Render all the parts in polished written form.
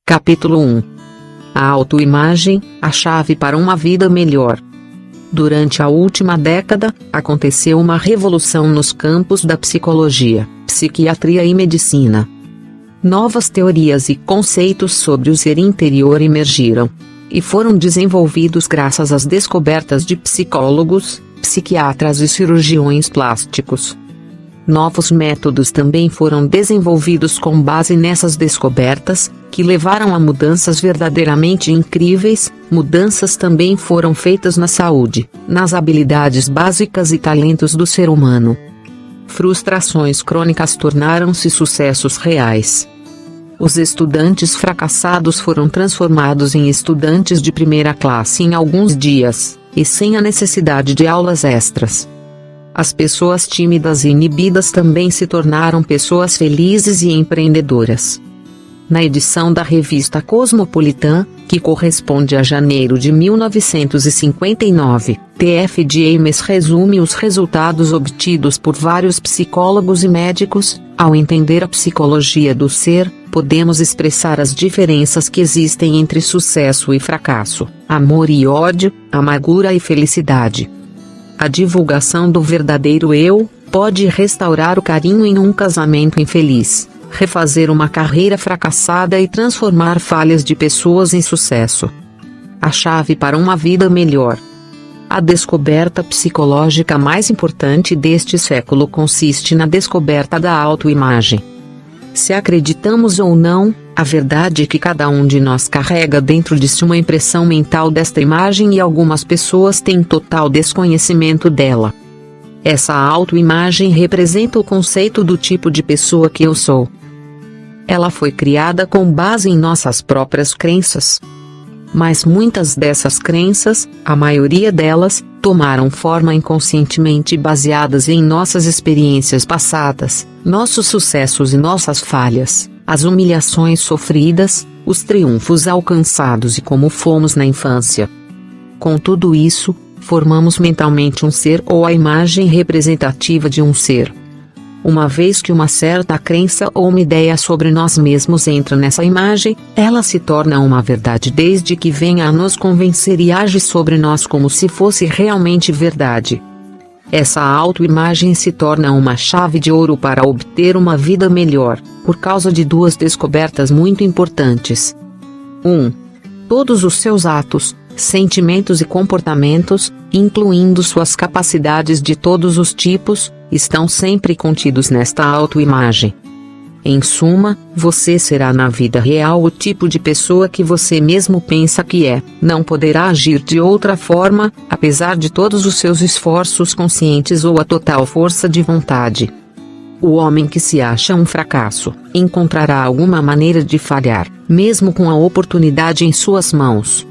Capítulo 1. A autoimagem, a chave para uma vida melhor. Durante a última década, aconteceu uma revolução nos campos da psicologia, psiquiatria e medicina. Novas teorias e conceitos sobre o ser interior emergiram, e foram desenvolvidos graças às descobertas de psicólogos, psiquiatras e cirurgiões plásticos. Novos métodos também foram desenvolvidos com base nessas descobertas, que levaram a mudanças verdadeiramente incríveis. Mudanças também foram feitas na saúde, nas habilidades básicas e talentos do ser humano. Frustrações crônicas tornaram-se sucessos reais. Os estudantes fracassados foram transformados em estudantes de primeira classe em alguns dias, e sem a necessidade de aulas extras. As pessoas tímidas e inibidas também se tornaram pessoas felizes e empreendedoras. Na edição da revista Cosmopolitan, que corresponde a janeiro de 1959, T.F. James resume os resultados obtidos por vários psicólogos e médicos. Ao entender a psicologia do ser, podemos expressar as diferenças que existem entre sucesso e fracasso, amor e ódio, amargura e felicidade. A divulgação do verdadeiro eu pode restaurar o carinho em um casamento infeliz, refazer uma carreira fracassada e transformar falhas de pessoas em sucesso. A chave para uma vida melhor. A descoberta psicológica mais importante deste século consiste na descoberta da autoimagem. Se acreditamos ou não, a verdade é que cada um de nós carrega dentro de si uma impressão mental desta imagem e algumas pessoas têm total desconhecimento dela. Essa autoimagem representa o conceito do tipo de pessoa que eu sou. Ela foi criada com base em nossas próprias crenças. Mas muitas dessas crenças, a maioria delas, tomaram forma inconscientemente baseadas em nossas experiências passadas, nossos sucessos e nossas falhas, as humilhações sofridas, os triunfos alcançados e como fomos na infância. Com tudo isso, formamos mentalmente um ser ou a imagem representativa de um ser. Uma vez que uma certa crença ou uma ideia sobre nós mesmos entra nessa imagem, ela se torna uma verdade desde que venha a nos convencer e age sobre nós como se fosse realmente verdade. Essa autoimagem se torna uma chave de ouro para obter uma vida melhor, por causa de duas descobertas muito importantes. 1. Todos os seus atos, sentimentos e comportamentos, incluindo suas capacidades de todos os tipos, estão sempre contidos nesta autoimagem. Em suma, você será na vida real o tipo de pessoa que você mesmo pensa que é, não poderá agir de outra forma, apesar de todos os seus esforços conscientes ou a total força de vontade. O homem que se acha um fracasso, encontrará alguma maneira de falhar, mesmo com a oportunidade em suas mãos.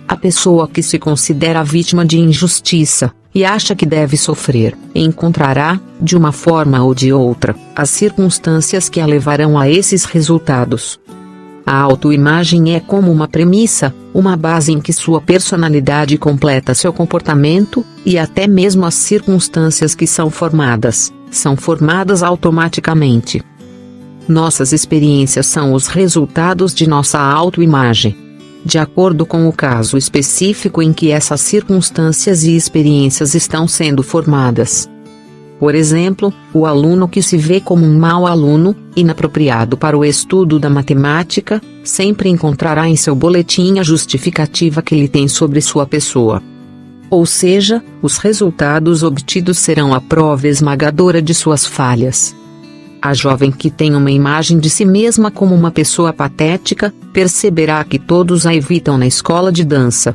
A pessoa que se considera vítima de injustiça, e acha que deve sofrer, encontrará, de uma forma ou de outra, as circunstâncias que a levarão a esses resultados. A autoimagem é como uma premissa, uma base em que sua personalidade completa seu comportamento, e até mesmo as circunstâncias que são formadas automaticamente. Nossas experiências são os resultados de nossa autoimagem. De acordo com o caso específico em que essas circunstâncias e experiências estão sendo formadas. Por exemplo, o aluno que se vê como um mau aluno, inapropriado para o estudo da matemática, sempre encontrará em seu boletim a justificativa que ele tem sobre sua pessoa. Ou seja, os resultados obtidos serão a prova esmagadora de suas falhas. A jovem que tem uma imagem de si mesma como uma pessoa patética, perceberá que todos a evitam na escola de dança.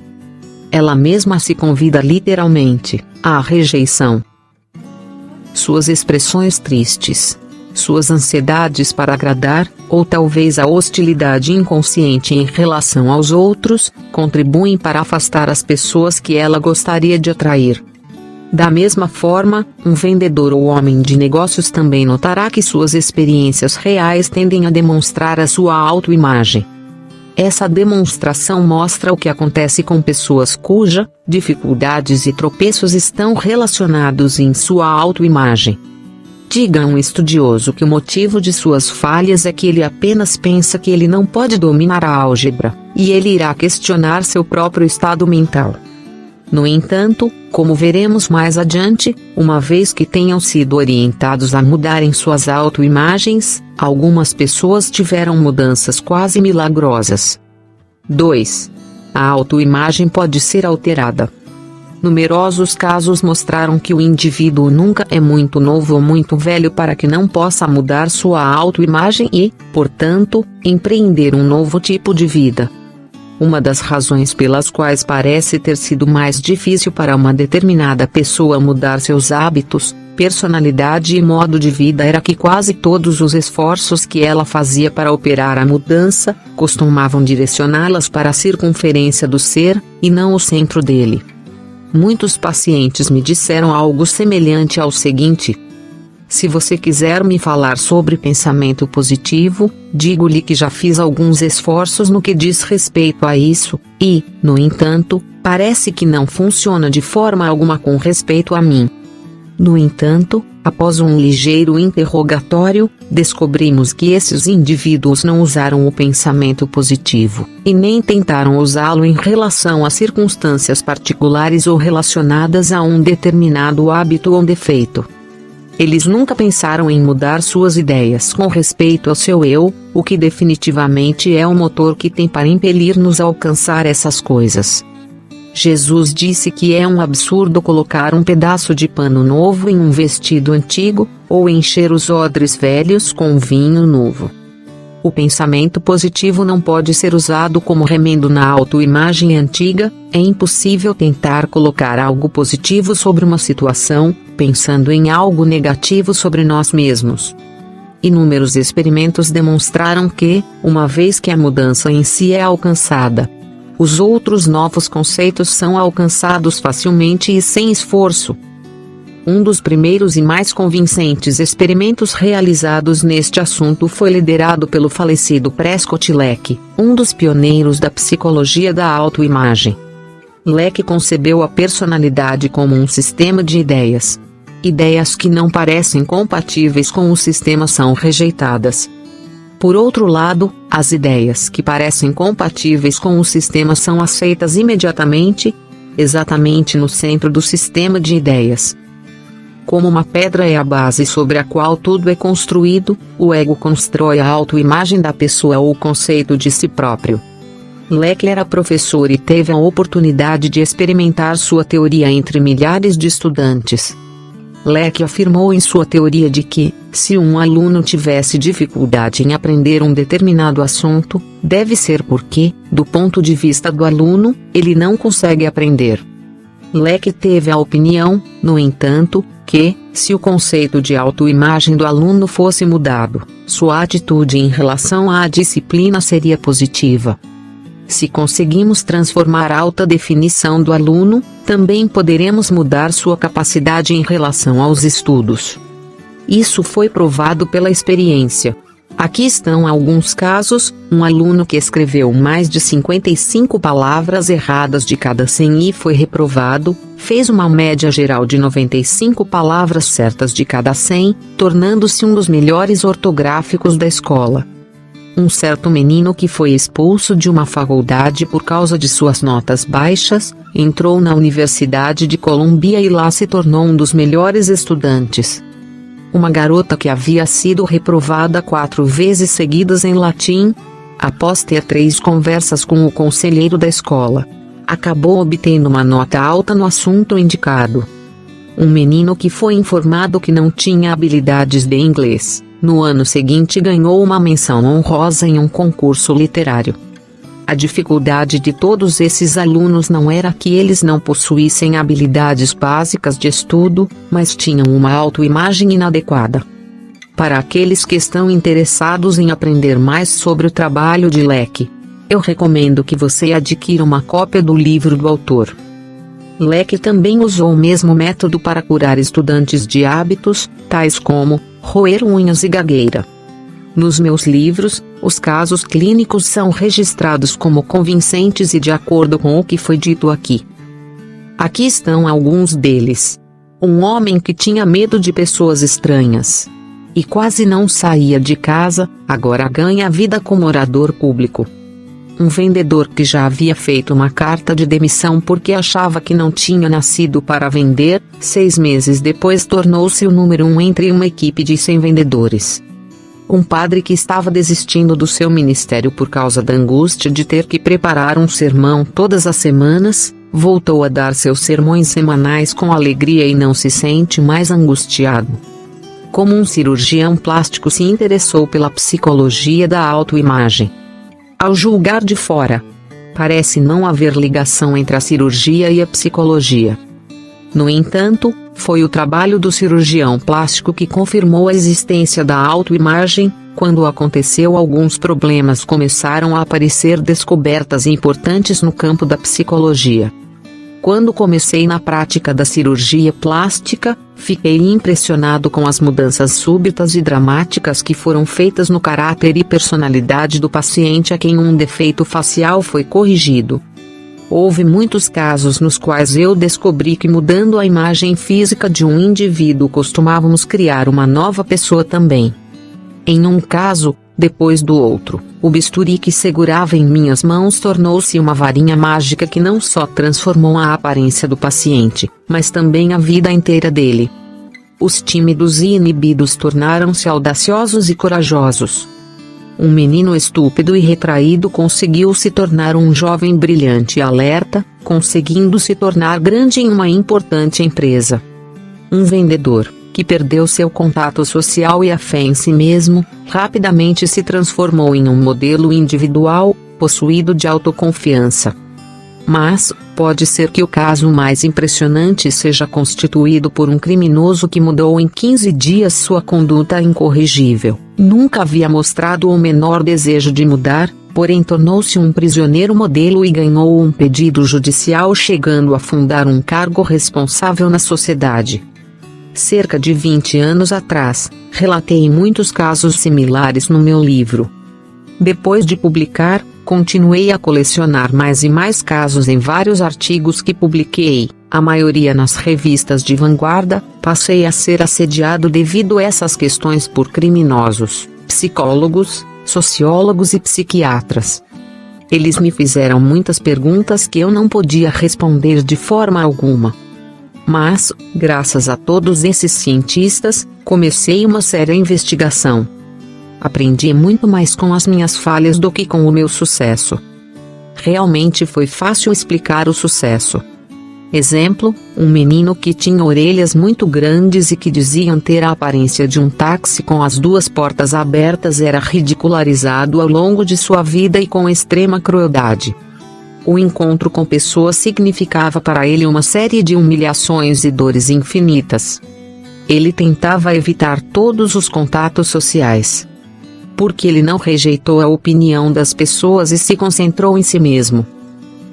Ela mesma se convida literalmente à rejeição. Suas expressões tristes, suas ansiedades para agradar, ou talvez a hostilidade inconsciente em relação aos outros, contribuem para afastar as pessoas que ela gostaria de atrair. Da mesma forma, um vendedor ou homem de negócios também notará que suas experiências reais tendem a demonstrar a sua autoimagem. Essa demonstração mostra o que acontece com pessoas cuja dificuldades e tropeços estão relacionados em sua autoimagem. Diga a um estudioso que o motivo de suas falhas é que ele apenas pensa que ele não pode dominar a álgebra, e ele irá questionar seu próprio estado mental. No entanto, como veremos mais adiante, uma vez que tenham sido orientados a mudarem suas autoimagens, algumas pessoas tiveram mudanças quase milagrosas. 2. A autoimagem pode ser alterada. Numerosos casos mostraram que o indivíduo nunca é muito novo ou muito velho para que não possa mudar sua autoimagem e, portanto, empreender um novo tipo de vida. Uma das razões pelas quais parece ter sido mais difícil para uma determinada pessoa mudar seus hábitos, personalidade e modo de vida era que quase todos os esforços que ela fazia para operar a mudança, costumavam direcioná-las para a circunferência do ser, e não o centro dele. Muitos pacientes me disseram algo semelhante ao seguinte: se você quiser me falar sobre pensamento positivo, digo-lhe que já fiz alguns esforços no que diz respeito a isso, e, no entanto, parece que não funciona de forma alguma com respeito a mim. No entanto, após um ligeiro interrogatório, descobrimos que esses indivíduos não usaram o pensamento positivo, e nem tentaram usá-lo em relação a circunstâncias particulares ou relacionadas a um determinado hábito ou defeito. Eles nunca pensaram em mudar suas ideias com respeito ao seu eu, o que definitivamente é o motor que tem para impelir-nos a alcançar essas coisas. Jesus disse que é um absurdo colocar um pedaço de pano novo em um vestido antigo, ou encher os odres velhos com vinho novo. O pensamento positivo não pode ser usado como remendo na autoimagem antiga. É impossível tentar colocar algo positivo sobre uma situação, pensando em algo negativo sobre nós mesmos. Inúmeros experimentos demonstraram que, uma vez que a mudança em si é alcançada, os outros novos conceitos são alcançados facilmente e sem esforço. Um dos primeiros e mais convincentes experimentos realizados neste assunto foi liderado pelo falecido Prescott Leck, um dos pioneiros da psicologia da autoimagem. Leck concebeu a personalidade como um sistema de ideias. Ideias que não parecem compatíveis com o sistema são rejeitadas. Por outro lado, as ideias que parecem compatíveis com o sistema são aceitas imediatamente, exatamente no centro do sistema de ideias. Como uma pedra é a base sobre a qual tudo é construído, o ego constrói a autoimagem da pessoa ou o conceito de si próprio. Leck era professor e teve a oportunidade de experimentar sua teoria entre milhares de estudantes. Leck afirmou em sua teoria de que, se um aluno tivesse dificuldade em aprender um determinado assunto, deve ser porque, do ponto de vista do aluno, ele não consegue aprender. Leck teve a opinião, no entanto, que, se o conceito de autoimagem do aluno fosse mudado, sua atitude em relação à disciplina seria positiva. Se conseguimos transformar a alta definição do aluno, também poderemos mudar sua capacidade em relação aos estudos. Isso foi provado pela experiência. Aqui estão alguns casos: um aluno que escreveu mais de 55 palavras erradas de cada 100 e foi reprovado, fez uma média geral de 95 palavras certas de cada 100, tornando-se um dos melhores ortográficos da escola. Um certo menino que foi expulso de uma faculdade por causa de suas notas baixas, entrou na Universidade de Columbia e lá se tornou um dos melhores estudantes. Uma garota que havia sido reprovada 4 vezes seguidas em latim, após ter 3 conversas com o conselheiro da escola, acabou obtendo uma nota alta no assunto indicado. Um menino que foi informado que não tinha habilidades de inglês, no ano seguinte ganhou uma menção honrosa em um concurso literário. A dificuldade de todos esses alunos não era que eles não possuíssem habilidades básicas de estudo, mas tinham uma autoimagem inadequada. Para aqueles que estão interessados em aprender mais sobre o trabalho de Leck, eu recomendo que você adquira uma cópia do livro do autor. Leck também usou o mesmo método para curar estudantes de hábitos, tais como roer unhas e gagueira. Nos meus livros, os casos clínicos são registrados como convincentes e de acordo com o que foi dito aqui. Aqui estão alguns deles. Um homem que tinha medo de pessoas estranhas e quase não saía de casa, agora ganha vida como orador público. Um vendedor que já havia feito uma carta de demissão porque achava que não tinha nascido para vender, 6 meses depois tornou-se o número 1 entre uma equipe de 100 vendedores. Um padre que estava desistindo do seu ministério por causa da angústia de ter que preparar um sermão todas as semanas, voltou a dar seus sermões semanais com alegria e não se sente mais angustiado. Como um cirurgião plástico se interessou pela psicologia da autoimagem. Ao julgar de fora, parece não haver ligação entre a cirurgia e a psicologia. No entanto, foi o trabalho do cirurgião plástico que confirmou a existência da autoimagem. Quando aconteceu, alguns problemas começaram a aparecer, descobertas importantes no campo da psicologia. Quando comecei na prática da cirurgia plástica, fiquei impressionado com as mudanças súbitas e dramáticas que foram feitas no caráter e personalidade do paciente a quem um defeito facial foi corrigido. Houve muitos casos nos quais eu descobri que, mudando a imagem física de um indivíduo, costumávamos criar uma nova pessoa também. Em um caso, depois do outro, o bisturi que segurava em minhas mãos tornou-se uma varinha mágica que não só transformou a aparência do paciente, mas também a vida inteira dele. Os tímidos e inibidos tornaram-se audaciosos e corajosos. Um menino estúpido e retraído conseguiu se tornar um jovem brilhante e alerta, conseguindo se tornar grande em uma importante empresa. Um vendedor, que perdeu seu contato social e a fé em si mesmo, rapidamente se transformou em um modelo individual, possuído de autoconfiança. Mas, pode ser que o caso mais impressionante seja constituído por um criminoso que mudou em 15 dias sua conduta incorrigível. Nunca havia mostrado o menor desejo de mudar, porém tornou-se um prisioneiro modelo e ganhou um pedido judicial, chegando a fundar um cargo responsável na sociedade. Cerca de 20 anos atrás, relatei muitos casos similares no meu livro. Depois de publicar, continuei a colecionar mais e mais casos em vários artigos que publiquei, a maioria nas revistas de vanguarda. Passei a ser assediado devido a essas questões por criminosos, psicólogos, sociólogos e psiquiatras. Eles me fizeram muitas perguntas que eu não podia responder de forma alguma. Mas, graças a todos esses cientistas, comecei uma séria investigação. Aprendi muito mais com as minhas falhas do que com o meu sucesso. Realmente foi fácil explicar o sucesso. Exemplo, um menino que tinha orelhas muito grandes e que diziam ter a aparência de um táxi com as 2 portas abertas era ridicularizado ao longo de sua vida e com extrema crueldade. O encontro com pessoas significava para ele uma série de humilhações e dores infinitas. Ele tentava evitar todos os contatos sociais. Porque ele não rejeitou a opinião das pessoas e se concentrou em si mesmo.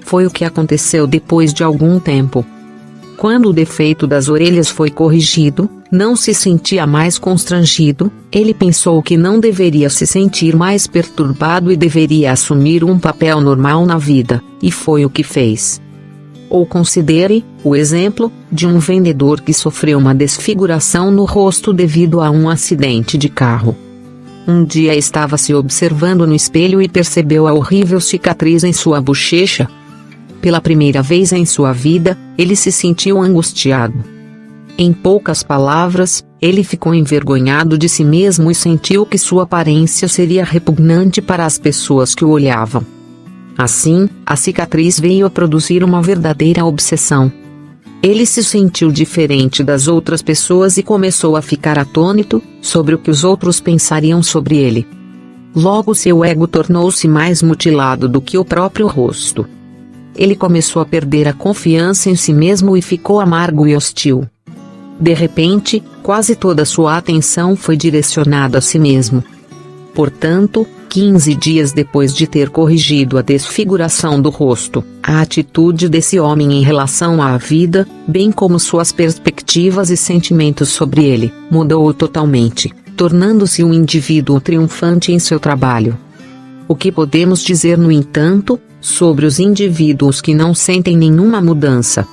Foi o que aconteceu depois de algum tempo. Quando o defeito das orelhas foi corrigido, não se sentia mais constrangido. Ele pensou que não deveria se sentir mais perturbado e deveria assumir um papel normal na vida, e foi o que fez. Ou considere o exemplo de um vendedor que sofreu uma desfiguração no rosto devido a um acidente de carro. Um dia estava se observando no espelho e percebeu a horrível cicatriz em sua bochecha. Pela primeira vez em sua vida, ele se sentiu angustiado. Em poucas palavras, ele ficou envergonhado de si mesmo e sentiu que sua aparência seria repugnante para as pessoas que o olhavam. Assim, a cicatriz veio a produzir uma verdadeira obsessão. Ele se sentiu diferente das outras pessoas e começou a ficar atônito sobre o que os outros pensariam sobre ele. Logo seu ego tornou-se mais mutilado do que o próprio rosto. Ele começou a perder a confiança em si mesmo e ficou amargo e hostil. De repente, quase toda sua atenção foi direcionada a si mesmo. Portanto, 15 dias depois de ter corrigido a desfiguração do rosto, a atitude desse homem em relação à vida, bem como suas perspectivas e sentimentos sobre ele, mudou totalmente, tornando-se um indivíduo triunfante em seu trabalho. O que podemos dizer, no entanto, sobre os indivíduos que não sentem nenhuma mudança?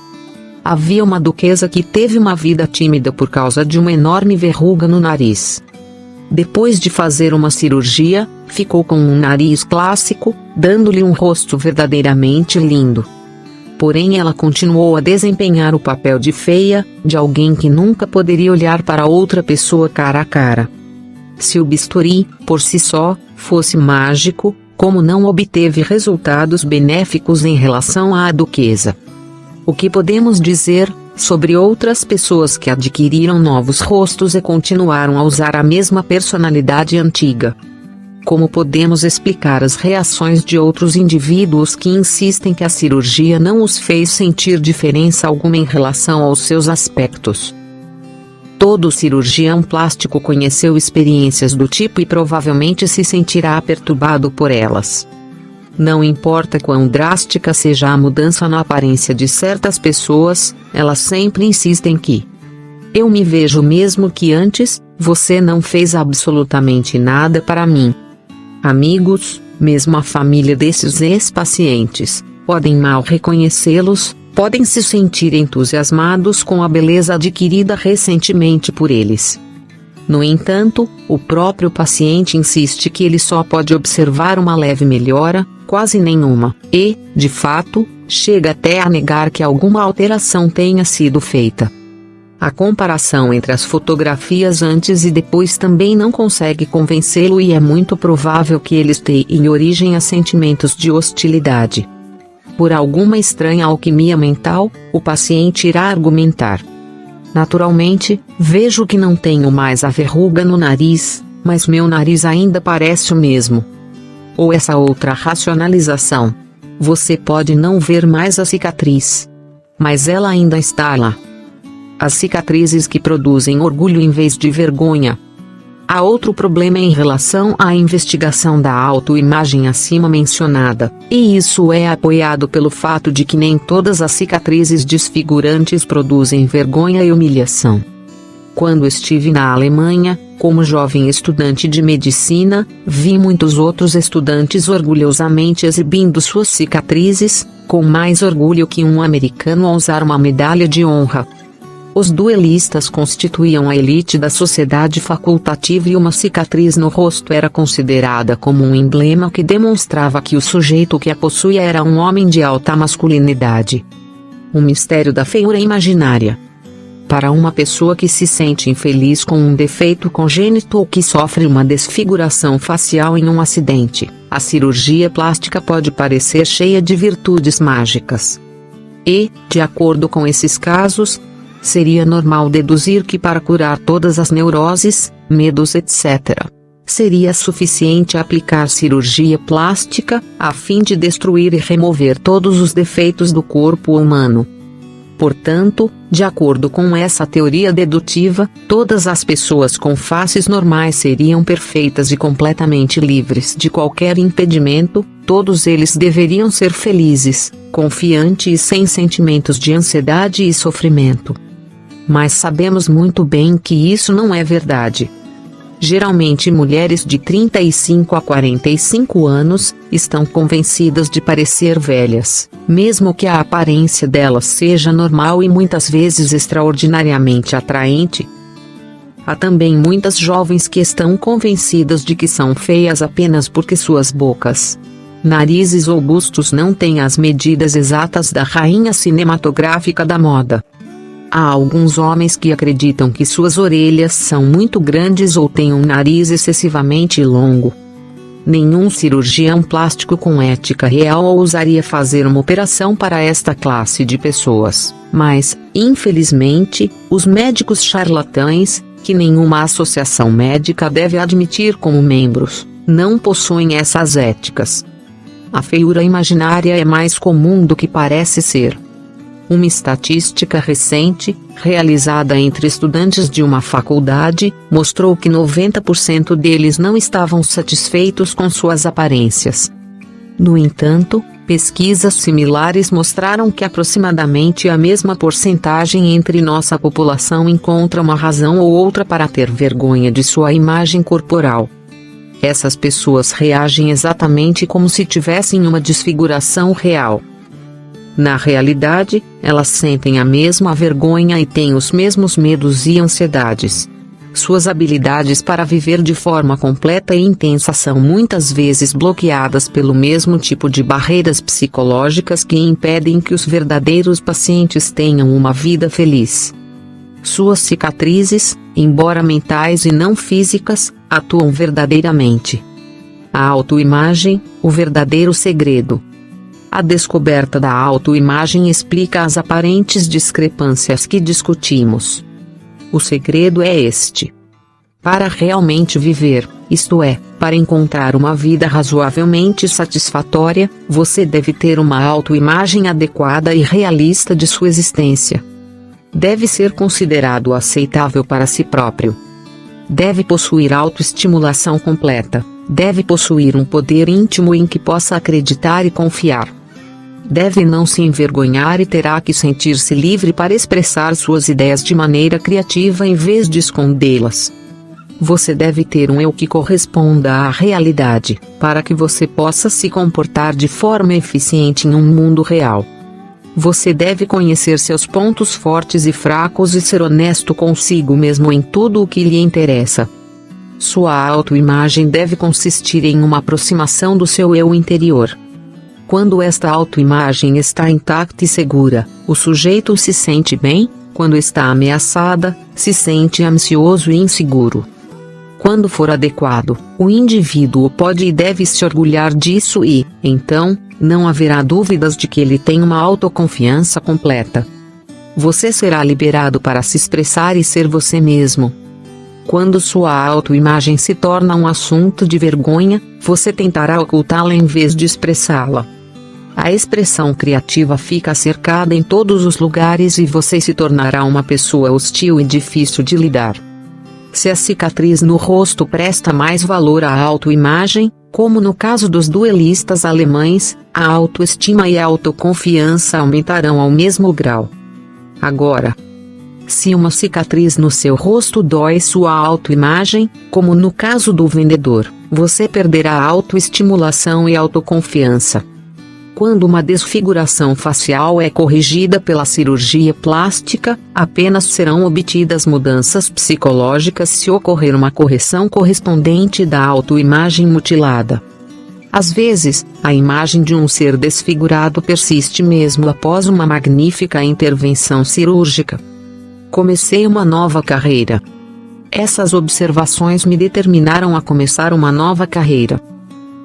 havia uma duquesa que teve uma vida tímida por causa de uma enorme verruga no nariz. Depois de fazer uma cirurgia, ficou com um nariz clássico, dando-lhe um rosto verdadeiramente lindo. Porém, ela continuou a desempenhar o papel de feia, de alguém que nunca poderia olhar para outra pessoa cara a cara. Se o bisturi, por si só, fosse mágico, como não obteve resultados benéficos em relação à duquesa? O que podemos dizer sobre outras pessoas que adquiriram novos rostos e continuaram a usar a mesma personalidade antiga? Como podemos explicar as reações de outros indivíduos que insistem que a cirurgia não os fez sentir diferença alguma em relação aos seus aspectos? Todo cirurgião plástico conheceu experiências do tipo e provavelmente se sentirá perturbado por elas. Não importa quão drástica seja a mudança na aparência de certas pessoas, elas sempre insistem que eu me vejo mesmo que antes, você não fez absolutamente nada para mim. Amigos, mesmo a família desses ex-pacientes, podem mal reconhecê-los, podem se sentir entusiasmados com a beleza adquirida recentemente por eles. No entanto, o próprio paciente insiste que ele só pode observar uma leve melhora, quase nenhuma, e, de fato, chega até a negar que alguma alteração tenha sido feita. A comparação entre as fotografias antes e depois também não consegue convencê-lo e é muito provável que eles tenham origem a sentimentos de hostilidade. Por alguma estranha alquimia mental, o paciente irá argumentar: naturalmente, vejo que não tenho mais a verruga no nariz, mas meu nariz ainda parece o mesmo. Ou essa outra racionalização: você pode não ver mais a cicatriz, mas ela ainda está lá. As cicatrizes que produzem orgulho em vez de vergonha. Há outro problema em relação à investigação da autoimagem acima mencionada, e isso é apoiado pelo fato de que nem todas as cicatrizes desfigurantes produzem vergonha e humilhação. Quando estive na Alemanha, como jovem estudante de medicina, vi muitos outros estudantes orgulhosamente exibindo suas cicatrizes, com mais orgulho que um americano ao usar uma medalha de honra. Os duelistas constituíam a elite da sociedade facultativa e uma cicatriz no rosto era considerada como um emblema que demonstrava que o sujeito que a possuía era um homem de alta masculinidade. O mistério da feiura imaginária. Para uma pessoa que se sente infeliz com um defeito congênito ou que sofre uma desfiguração facial em um acidente, a cirurgia plástica pode parecer cheia de virtudes mágicas. E, de acordo com esses casos, seria normal deduzir que para curar todas as neuroses, medos etc., seria suficiente aplicar cirurgia plástica, a fim de destruir e remover todos os defeitos do corpo humano. Portanto, de acordo com essa teoria dedutiva, todas as pessoas com faces normais seriam perfeitas e completamente livres de qualquer impedimento, todos eles deveriam ser felizes, confiantes e sem sentimentos de ansiedade e sofrimento. Mas sabemos muito bem que isso não é verdade. Geralmente mulheres de 35 a 45 anos, estão convencidas de parecer velhas, mesmo que a aparência delas seja normal e muitas vezes extraordinariamente atraente. Há também muitas jovens que estão convencidas de que são feias apenas porque suas bocas, narizes ou bustos não têm as medidas exatas da rainha cinematográfica da moda. Há alguns homens que acreditam que suas orelhas são muito grandes ou têm um nariz excessivamente longo. Nenhum cirurgião plástico com ética real ousaria fazer uma operação para esta classe de pessoas, mas, infelizmente, os médicos charlatães, que nenhuma associação médica deve admitir como membros, não possuem essas éticas. A feiura imaginária é mais comum do que parece ser. Uma estatística recente, realizada entre estudantes de uma faculdade, mostrou que 90% deles não estavam satisfeitos com suas aparências. No entanto, pesquisas similares mostraram que aproximadamente a mesma porcentagem entre nossa população encontra uma razão ou outra para ter vergonha de sua imagem corporal. Essas pessoas reagem exatamente como se tivessem uma desfiguração real. Na realidade, elas sentem a mesma vergonha e têm os mesmos medos e ansiedades. Suas habilidades para viver de forma completa e intensa são muitas vezes bloqueadas pelo mesmo tipo de barreiras psicológicas que impedem que os verdadeiros pacientes tenham uma vida feliz. Suas cicatrizes, embora mentais e não físicas, atuam verdadeiramente. A autoimagem, o verdadeiro segredo. A descoberta da autoimagem explica as aparentes discrepâncias que discutimos. O segredo é este. Para realmente viver, isto é, para encontrar uma vida razoavelmente satisfatória, você deve ter uma autoimagem adequada e realista de sua existência. Deve ser considerado aceitável para si próprio. Deve possuir autoestimulação completa. Deve possuir um poder íntimo em que possa acreditar e confiar. Deve não se envergonhar e terá que sentir-se livre para expressar suas ideias de maneira criativa em vez de escondê-las. Você deve ter um eu que corresponda à realidade, para que você possa se comportar de forma eficiente em um mundo real. Você deve conhecer seus pontos fortes e fracos e ser honesto consigo mesmo em tudo o que lhe interessa. Sua autoimagem deve consistir em uma aproximação do seu eu interior. Quando esta autoimagem está intacta e segura, o sujeito se sente bem. Quando está ameaçada, se sente ansioso e inseguro. Quando for adequado, o indivíduo pode e deve se orgulhar disso e, então, não haverá dúvidas de que ele tem uma autoconfiança completa. Você será liberado para se expressar e ser você mesmo. Quando sua autoimagem se torna um assunto de vergonha, você tentará ocultá-la em vez de expressá-la. A expressão criativa fica cercada em todos os lugares e você se tornará uma pessoa hostil e difícil de lidar. Se a cicatriz no rosto presta mais valor à autoimagem, como no caso dos duelistas alemães, a autoestima e a autoconfiança aumentarão ao mesmo grau. Agora, se uma cicatriz no seu rosto dói sua autoimagem, como no caso do vendedor, você perderá a autoestimulação e autoconfiança. Quando uma desfiguração facial é corrigida pela cirurgia plástica, apenas serão obtidas mudanças psicológicas se ocorrer uma correção correspondente da autoimagem mutilada. Às vezes, a imagem de um ser desfigurado persiste mesmo após uma magnífica intervenção cirúrgica. Comecei uma nova carreira. Essas observações me determinaram a começar uma nova carreira.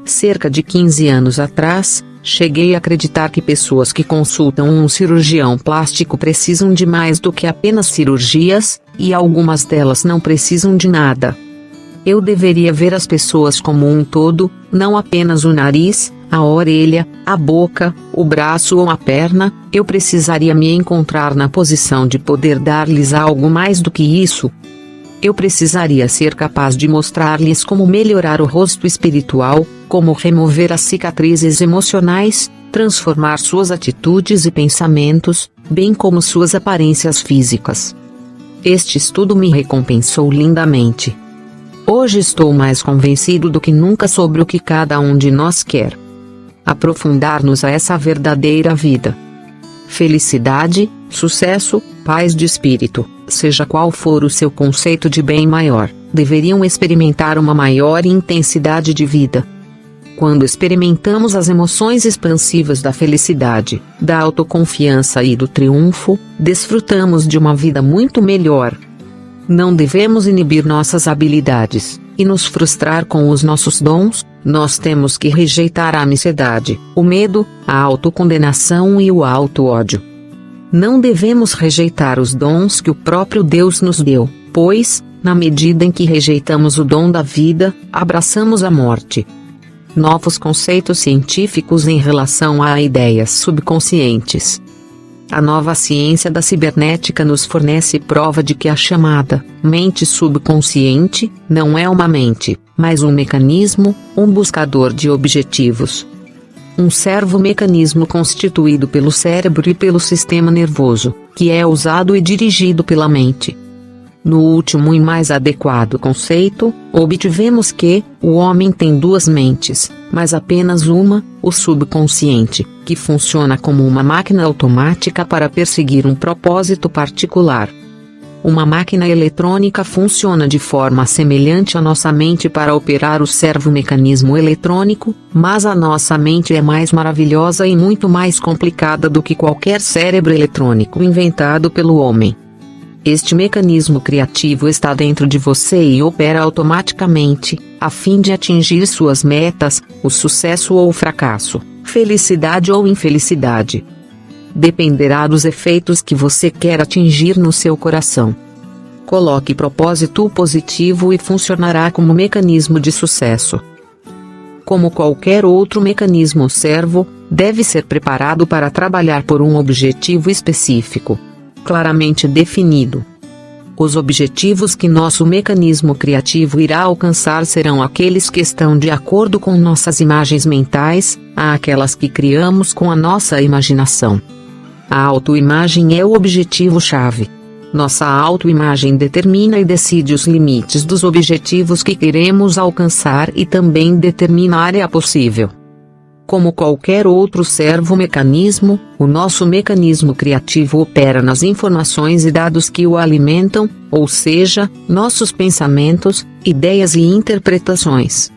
Cerca de 15 anos atrás, cheguei a acreditar que pessoas que consultam um cirurgião plástico precisam de mais do que apenas cirurgias, e algumas delas não precisam de nada. Eu deveria ver as pessoas como um todo, não apenas o nariz, a orelha, a boca, o braço ou a perna. Eu precisaria me encontrar na posição de poder dar-lhes algo mais do que isso. Eu precisaria ser capaz de mostrar-lhes como melhorar o rosto espiritual, como remover as cicatrizes emocionais, transformar suas atitudes e pensamentos, bem como suas aparências físicas. Este estudo me recompensou lindamente. Hoje estou mais convencido do que nunca sobre o que cada um de nós quer. Aprofundar-nos a essa verdadeira vida. Felicidade, sucesso, paz de espírito, seja qual for o seu conceito de bem maior, deveriam experimentar uma maior intensidade de vida. Quando experimentamos as emoções expansivas da felicidade, da autoconfiança e do triunfo, desfrutamos de uma vida muito melhor. Não devemos inibir nossas habilidades e nos frustrar com os nossos dons. Nós temos que rejeitar a ansiedade, o medo, a autocondenação e o auto-ódio. Não devemos rejeitar os dons que o próprio Deus nos deu, pois, na medida em que rejeitamos o dom da vida, abraçamos a morte. Novos conceitos científicos em relação a ideias subconscientes. A nova ciência da cibernética nos fornece prova de que a chamada mente subconsciente não é uma mente, mas um mecanismo, um buscador de objetivos. Um servo-mecanismo constituído pelo cérebro e pelo sistema nervoso, que é usado e dirigido pela mente. No último e mais adequado conceito, obtivemos que o homem tem duas mentes, mas apenas uma, o subconsciente. que funciona como uma máquina automática para perseguir um propósito particular. Uma máquina eletrônica funciona de forma semelhante à nossa mente para operar o servomecanismo eletrônico, mas a nossa mente é mais maravilhosa e muito mais complicada do que qualquer cérebro eletrônico inventado pelo homem. Este mecanismo criativo está dentro de você e opera automaticamente, a fim de atingir suas metas, o sucesso ou o fracasso, felicidade ou infelicidade. Dependerá dos efeitos que você quer atingir no seu coração. Coloque propósito positivo e funcionará como mecanismo de sucesso. Como qualquer outro mecanismo, o servo deve ser preparado para trabalhar por um objetivo específico, claramente definido. Os objetivos que nosso mecanismo criativo irá alcançar serão aqueles que estão de acordo com nossas imagens mentais, aquelas que criamos com a nossa imaginação. A autoimagem é o objetivo-chave. Nossa autoimagem determina e decide os limites dos objetivos que queremos alcançar e também determina a área possível. Como qualquer outro servomecanismo, o nosso mecanismo criativo opera nas informações e dados que o alimentam, ou seja, nossos pensamentos, ideias e interpretações.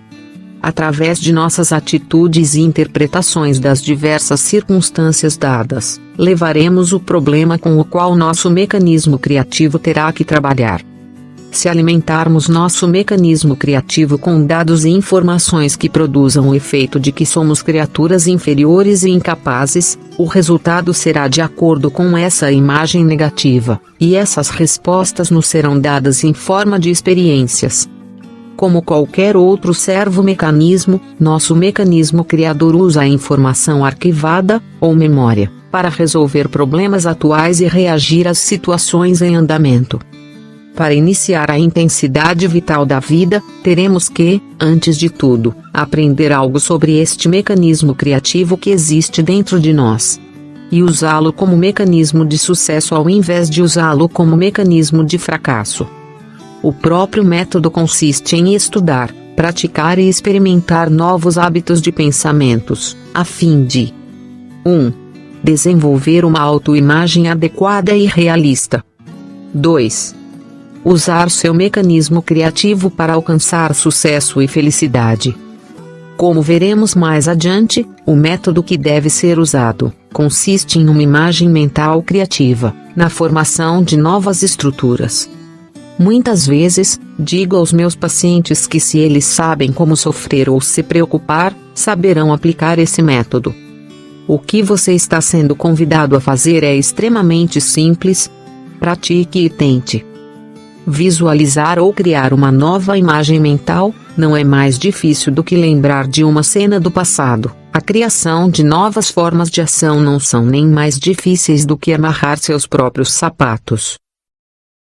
Através de nossas atitudes e interpretações das diversas circunstâncias dadas, levaremos o problema com o qual nosso mecanismo criativo terá que trabalhar. Se alimentarmos nosso mecanismo criativo com dados e informações que produzam o efeito de que somos criaturas inferiores e incapazes, o resultado será de acordo com essa imagem negativa, e essas respostas nos serão dadas em forma de experiências. Como qualquer outro servomecanismo, nosso mecanismo criador usa a informação arquivada, ou memória, para resolver problemas atuais e reagir às situações em andamento. Para iniciar a intensidade vital da vida, teremos que, antes de tudo, aprender algo sobre este mecanismo criativo que existe dentro de nós. E usá-lo como mecanismo de sucesso ao invés de usá-lo como mecanismo de fracasso. O próprio método consiste em estudar, praticar e experimentar novos hábitos de pensamentos, a fim de 1. Desenvolver uma autoimagem adequada e realista. 2. Usar seu mecanismo criativo para alcançar sucesso e felicidade. Como veremos mais adiante, o método que deve ser usado consiste em uma imagem mental criativa, na formação de novas estruturas. Muitas vezes, digo aos meus pacientes que se eles sabem como sofrer ou se preocupar, saberão aplicar esse método. O que você está sendo convidado a fazer é extremamente simples. Pratique e tente. Visualizar ou criar uma nova imagem mental não é mais difícil do que lembrar de uma cena do passado. A criação de novas formas de ação não são nem mais difíceis do que amarrar seus próprios sapatos.